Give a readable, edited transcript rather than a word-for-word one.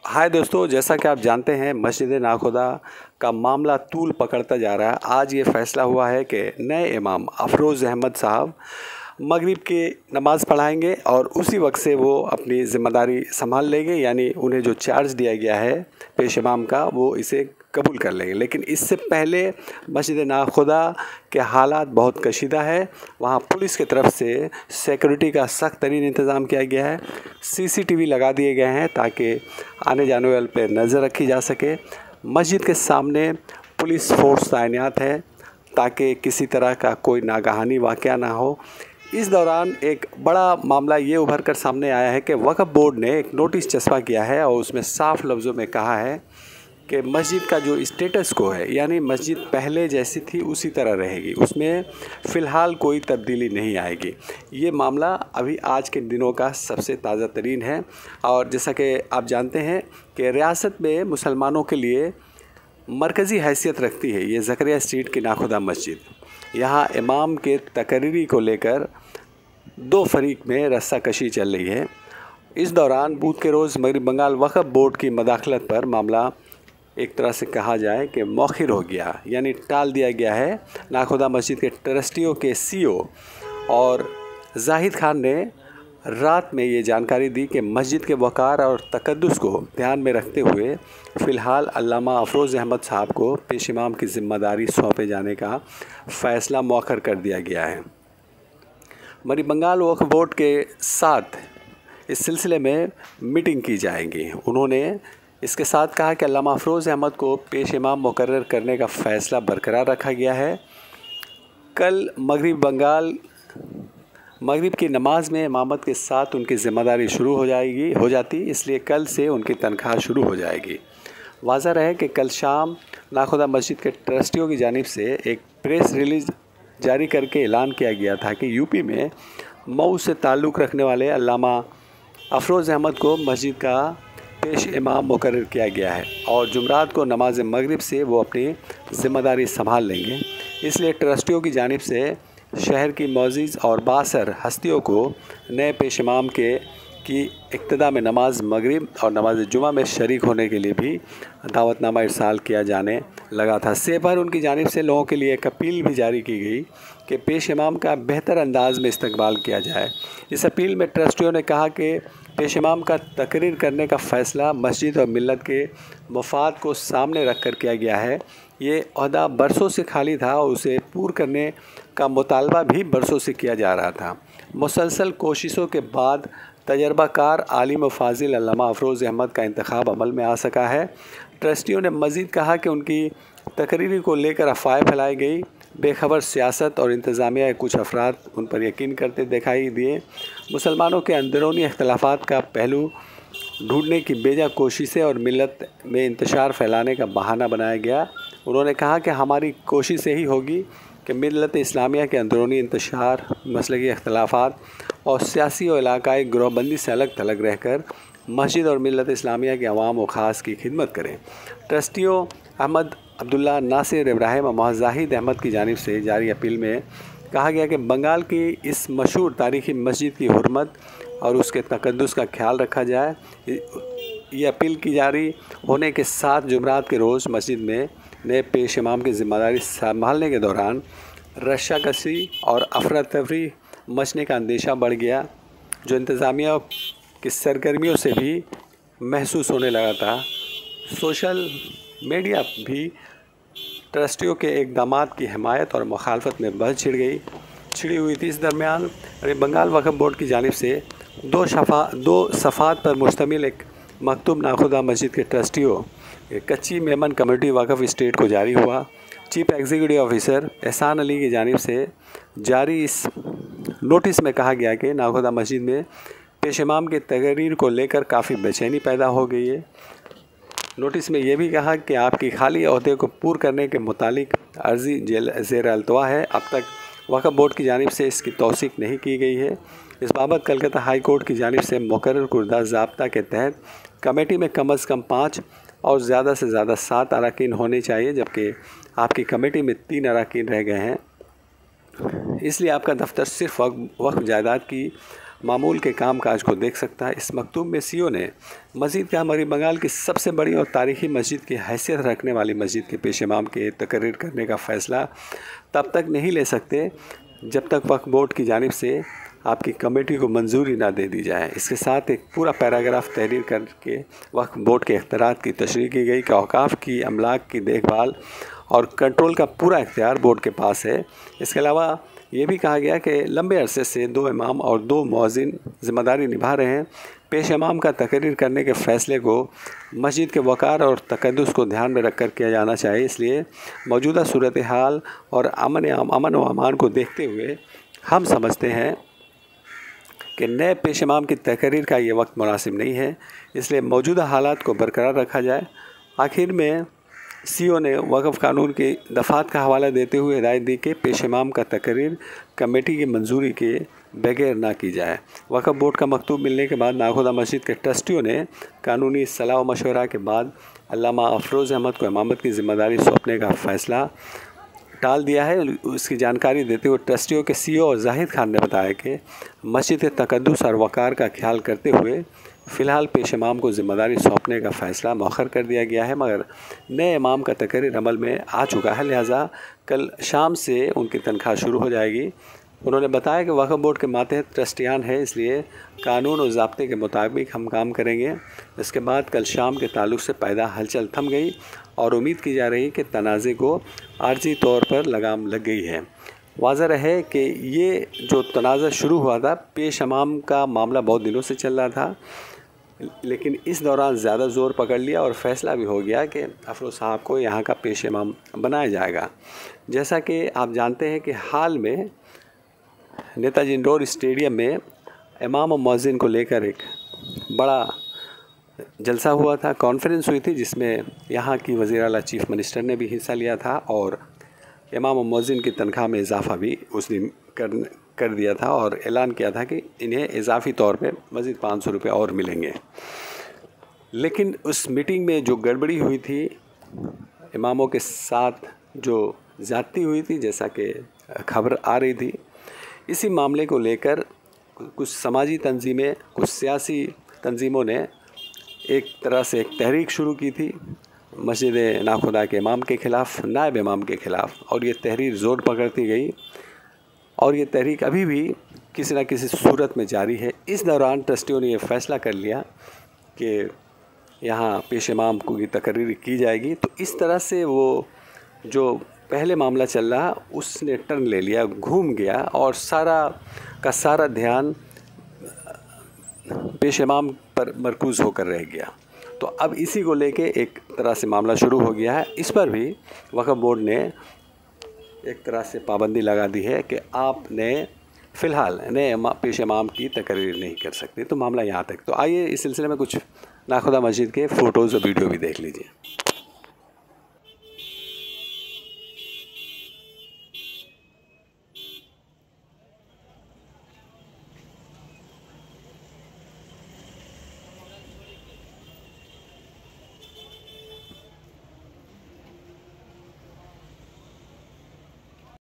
हाय दोस्तों, जैसा कि आप जानते हैं मस्जिद नाखुदा का मामला तूल पकड़ता जा रहा है। आज ये फैसला हुआ है कि नए इमाम अफरोज़ अहमद साहब मगरिब की नमाज़ पढ़ाएंगे और उसी वक्त से वो अपनी ज़िम्मेदारी संभाल लेंगे, यानी उन्हें जो चार्ज दिया गया है पेश इमाम का वो इसे कबूल कर लेंगे। लेकिन इससे पहले मस्जिद नाखुदा के हालात बहुत कशीदा है। वहाँ पुलिस की तरफ से सिक्योरिटी का सख्त तरीन इंतज़ाम किया गया है। CCTV लगा दिए गए हैं ताकि आने जाने वाले पर नज़र रखी जा सके। मस्जिद के सामने पुलिस फोर्स तैनात है ताकि किसी तरह का कोई नागहानी वाक़या ना हो। इस दौरान एक बड़ा मामला ये उभर कर सामने आया है कि वक्फ़ बोर्ड ने एक नोटिस चस्पा किया है और उसमें साफ लफ्ज़ों में कहा है कि मस्जिद का जो स्टेटस को है, यानी मस्जिद पहले जैसी थी उसी तरह रहेगी, उसमें फ़िलहाल कोई तब्दीली नहीं आएगी। ये मामला अभी आज के दिनों का सबसे ताज़ा तरीन है। और जैसा कि आप जानते हैं कि रियासत में मुसलमानों के लिए मरकज़ी हैसियत रखती है ये ज़करिया स्ट्रीट की नाखुदा मस्जिद। यहाँ इमाम के तकरीरी को लेकर दो फरीक में रस्साकशी चल रही है। इस दौरान बुध के रोज़ मगरिब बंगाल वक्फ़ बोर्ड की मदाखलत पर मामला एक तरह से कहा जाए कि मौखिर हो गया, यानी टाल दिया गया है। नाखुदा मस्जिद के ट्रस्टियों के CEO और जाहिद खान ने रात में ये जानकारी दी कि मस्जिद के वक़ार और तक़द्दुस को ध्यान में रखते हुए फ़िलहाल अल्लामा अफरोज़ अहमद साहब को पेश इमाम की ज़िम्मेदारी सौंपे जाने का फ़ैसला मौखर कर दिया गया है। मगरिब बंगाल वक्फ़ बोर्ड के साथ इस सिलसिले में मीटिंग की जाएगी। उन्होंने इसके साथ कहा कि अल्लामा अफरोज़ अहमद को पेश इमाम मुकर्रर करने का फ़ैसला बरकरार रखा गया है। कल मगरिब की नमाज में इमामत के साथ उनकी ज़िम्मेदारी शुरू हो जाती, इसलिए कल से उनकी तनख्वाह शुरू हो जाएगी। वाज़ह रहे कि कल शाम नाखुदा मस्जिद के ट्रस्टियों की जानिब से एक प्रेस रिलीज़ जारी करके ऐलान किया गया था कि यूपी में मऊ से ताल्लुक़ रखने वाले अल्लामा अफरोज़ अहमद को मस्जिद का पेश इमाम मुकर्रर किया गया है और जुमरात को नमाज मगरिब से वो अपनी ज़िम्मेदारी संभाल लेंगे। इसलिए ट्रस्टियों की जानिब से शहर की मौजूद और बासर हस्तियों को नए पेश इमाम की इब्तिदा में नमाज मगरिब और नमाज जुमा में शरीक होने के लिए भी दावतनामा इरसाल किया जाने लगा था। से भर उनकी जानिब से लोगों के लिए एक अपील भी जारी की गई कि पेश इमाम का बेहतर अंदाज में इस्तकबाल किया जाए। इस अपील में ट्रस्टियों ने कहा कि पेश इमाम का तकरीर करने का फ़ैसला मस्जिद और मिल्लत के मफाद को सामने रख कर किया गया है। ये ओहदा बरसों से खाली था और उसे पूरा करने का मुतालबा भी बरसों से किया जा रहा था। मुसलसल कोशिशों के बाद तजर्बाकार आलिम व फाजिल अल्लामा अफरोज़ अहमद का इंतखाब अमल में आ सका है। ट्रस्टियों ने मज़ीद कहा कि उनकी तकरीरी को लेकर अफवाहें फैलाई गई। बेखबर सियासत और इंतज़ामिया के कुछ अफराद उन पर यकीन करते दिखाई दिए। मुसलमानों के अंदरूनी इख्तलाफात का पहलू ढूंढने की बेजा कोशिशें और मिलत में इंतशार फैलाने का बहाना बनाया गया। उन्होंने कहा कि हमारी कोशिश यही होगी कि मिल्लत इस्लामिया के अंदरूनी इंतशार, मसलकी इख्तलाफात और सियासी और इलाकाई गिरोहबंदी से अलग थलग रहकर मस्जिद और मिल्लत इस्लामिया के अवाम व ख़ास की खिदमत करें। ट्रस्टियों अहमद अब्दुल्ला, नासिर इब्राहिम और मोहम्मद जाहिद अहमद की जानिब से जारी अपील में कहा गया कि बंगाल की इस मशहूर तारीख़ी मस्जिद की हुर्मत और उसके तक़द्दुस का ख्याल रखा जाए। ये अपील की जारी होने के साथ जुमरात के रोज़ मस्जिद में नए पेश इमाम की ज़िम्मेदारी संभालने के दौरान रस्साकशी और अफरा तफरी मचने का अंदेशा बढ़ गया, जो इंतज़ामिया की सरगर्मियों से भी महसूस होने लगा था। सोशल मीडिया भी ट्रस्टियों के इक़दामात की हिमायत और मुखालफत में बहस छिड़ी हुई थी। इस दरमियान बंगाल वक्फ़ बोर्ड की जानिब से दो सफ़ात पर मुश्तमिल एक मकतूब नाखुदा मस्जिद के ट्रस्टियों कच्ची मेमन कमेटी वक्फ़ स्टेट को जारी हुआ। चीफ एग्जीक्यूटिव ऑफिसर एहसान अली की जानिब से जारी इस नोटिस में कहा गया कि नाखुदा मस्जिद में पेश इमाम के तकरीर को लेकर काफ़ी बेचैनी पैदा हो गई है। नोटिस में यह भी कहा कि आपकी खाली अहदे को पूरा करने के मुतालिक अर्ज़ी ज़ेर अल्तवा है। अब तक वक्फ़ बोर्ड की जानिब से इसकी तौसीक़ नहीं की गई है। इस बाबत कलकत्ता हाई कोर्ट की जानिब से मुकर्रर कुर्दा ज़ाब्ता के तहत कमेटी में कम अज़ कम 5 और ज़्यादा से ज़्यादा 7 अरकान होने चाहिए, जबकि आपकी कमेटी में 3 अरकान रह गए हैं। इसलिए आपका दफ्तर सिर्फ वक्फ़ जायदाद की मामूल के काम काज को देख सकता है। इस मकतूब में सीओ ने मस्जिद का हमारी बंगाल की सबसे बड़ी और तारीख़ी मस्जिद की हैसियत रखने वाली मस्जिद के पेश इमाम के तकरीर करने का फ़ैसला तब तक नहीं ले सकते जब तक वक्फ बोर्ड की जानिब से आपकी कमेटी को मंजूरी ना दे दी जाए। इसके साथ एक पूरा पैराग्राफ तहरीर करके वक्फ बोर्ड के इख्तियारात की तशरीह की गई कि औकाफ़ की अमलाक की देखभाल और कंट्रोल का पूरा इख्तियार बोर्ड के पास है। इसके अलावा ये भी कहा गया कि लंबे अरसे से 2 इमाम और 2 मुअज्जिन ज़िम्मेदारी निभा रहे हैं। पेश इमाम का तकरीर करने के फ़ैसले को मस्जिद के वक़ार और तक़द्दुस को ध्यान में रखकर किया जाना चाहिए। इसलिए मौजूदा सूरत हाल और अमन व अमान को देखते हुए हम समझते हैं कि नए पेश इमाम की तकरीर का ये वक्त मुनासिब नहीं है, इसलिए मौजूदा हालात को बरकरार रखा जाए। आखिर में सीओ ने वक़्फ़ कानून की दफ़ात का हवाला देते हुए हिदायत दी कि पेश इमाम का तकरीर कमेटी की मंजूरी के बगैर ना की जाए। वक़्फ़ बोर्ड का मकतूब मिलने के बाद नाखुदा मस्जिद के ट्रस्टियों ने कानूनी सलाह व मशवरा के बाद अल्लामा अफरोज़ अहमद को इमामत की ज़िम्मेदारी सौंपने का फ़ैसला टाल दिया है। उसकी जानकारी देते हुए ट्रस्टियों के सीओ और जाहिद खान ने बताया कि मस्जिद के तक़द्दुस और वक़ार का ख्याल करते हुए फ़िलहाल पेश इमाम को ज़िम्मेदारी सौंपने का फ़ैसला मौखर कर दिया गया है, मगर नए इमाम का तकरीर अमल में आ चुका है, लिहाजा कल शाम से उनकी तनख्वाह शुरू हो जाएगी। उन्होंने बताया कि वक्फ बोर्ड के मातहत ट्रस्टियान है, इसलिए कानून और ज़ाब्ते के मुताबिक हम काम करेंगे। इसके बाद कल शाम के ताल्लुक़ से पैदा हलचल थम गई और उम्मीद की जा रही कि तनाज़े को आर्जी तौर पर लगाम लग गई है। वाज़ह है कि ये जो तनाज़ा शुरू हुआ था, पेश इमाम का मामला बहुत दिनों से चल रहा था, लेकिन इस दौरान ज़्यादा ज़ोर पकड़ लिया और फ़ैसला भी हो गया कि अफरोज़ साहब को यहाँ का पेश इमाम बनाया जाएगा। जैसा कि आप जानते हैं कि हाल में नेताजी इंडोर स्टेडियम में इमाम और मुअज्जिन को लेकर एक बड़ा जलसा हुआ था, कॉन्फ्रेंस हुई थी, जिसमें यहाँ की वज़ीर आला चीफ़ मिनिस्टर ने भी हिस्सा लिया था और इमाम और मुअज्जिन की तनख्वाह में इजाफ़ा भी उस दिन कर दिया था और ऐलान किया था कि इन्हें इजाफ़ी तौर पे मज़ीद 500 रुपये और मिलेंगे। लेकिन उस मीटिंग में जो गड़बड़ी हुई थी, इमामों के साथ जो ज़्यादती हुई थी, जैसा कि खबर आ रही थी, इसी मामले को लेकर कुछ समाजी तंजीमें, कुछ सियासी तंजीमों ने एक तरह से एक तहरीक शुरू की थी मस्जिद नाखुदा के इमाम के ख़िलाफ़, नायब इमाम के ख़िलाफ़, और ये तहरीर ज़ोर पकड़ती गई और ये तहरीक अभी भी किसी न किसी सूरत में जारी है। इस दौरान ट्रस्टियों ने यह फ़ैसला कर लिया कि यहाँ पेश इमाम की तकरीर की जाएगी। तो इस तरह से वो जो पहले मामला चल रहा उसने टर्न ले लिया, घूम गया और सारा का सारा ध्यान पेश इमाम पर मरकूज़ होकर रह गया। तो अब इसी को लेके एक तरह से मामला शुरू हो गया है। इस पर भी वक्फ बोर्ड ने एक तरह से पाबंदी लगा दी है कि आपने फ़िलहाल नए पेश इमाम की तकरीर नहीं कर सकते। तो मामला यहाँ तक। तो आइए इस सिलसिले में कुछ नाखुदा मस्जिद के फ़ोटोज़ और वीडियो भी देख लीजिए।